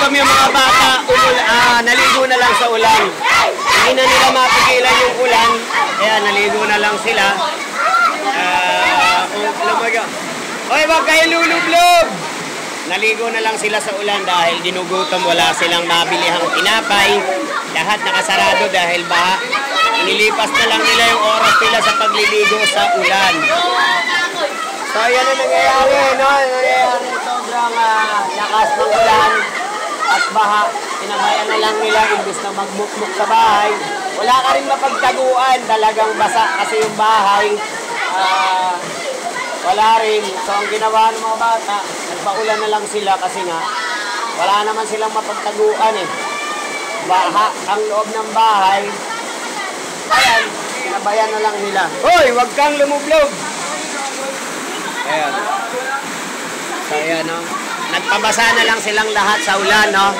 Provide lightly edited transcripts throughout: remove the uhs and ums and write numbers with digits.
nagugutom yung mga bata, naligo na lang sa ulan. Hindi na nila mapigilan yung ulan, kaya naligo na lang sila. Hoy, wag kayo lulublob! Naligo na lang sila sa ulan dahil ginugutom, wala silang mabilihang tinapay. Lahat nakasarado dahil baha. Inilipas na lang nila yung oras nila sa pagliligo sa ulan. So yan ang nangyayari, no? Nangyayari sobrang lakas ng ulan at baha. Pinabayan na lang nila imbis na magmukmuk sa bahay. Wala ka rin mapagtaguan, talagang basa kasi yung bahay. Wala rin. So ang ginawa ng mga bata, nagpaulan na lang sila kasi nga wala naman silang mapagtaguan eh. Baha ang loob ng bahay. Ayan, pinabayan na lang nila. Hoy, wag kang lumublob! Ayan. So ayan, no? Nagpabasa na lang silang lahat sa ulan, no?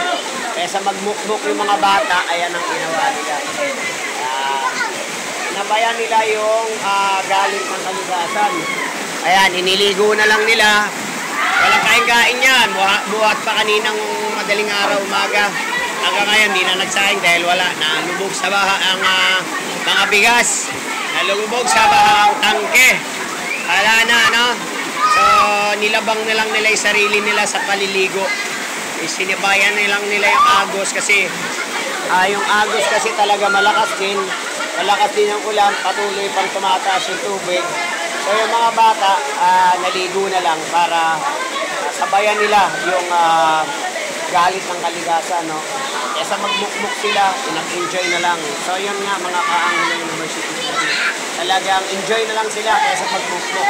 Kaysa magmukmuk yung mga bata, ayan ang ginawa nila. Pinabayan nila yung galit ng kaligasan. Ayan, iniligo na lang nila. Walang kain-kain yan. Buhat pa kaninang madaling araw, umaga. Hanggang ngayon, di na nagsaing dahil wala. Nalubog sa baha ang mga bigas. Nalubog sa baha ang tangke. Wala na, no? So, nilabang na lang nila yung sarili nila sa paliligo. Sinibayan na lang nila yung agos kasi yung agos kasi talaga malakas din. Malakas din ang ulan. Patuloy pang tumataas yung tubig. So, yung mga bata, naligo na lang para sabayan nila yung galit ng kaligasan, no? Kesa magmukmuk sila, nag-enjoy na lang. So, yun nga, mga kaangulo ng University. Talagang enjoy na lang sila kesa magmukmuk.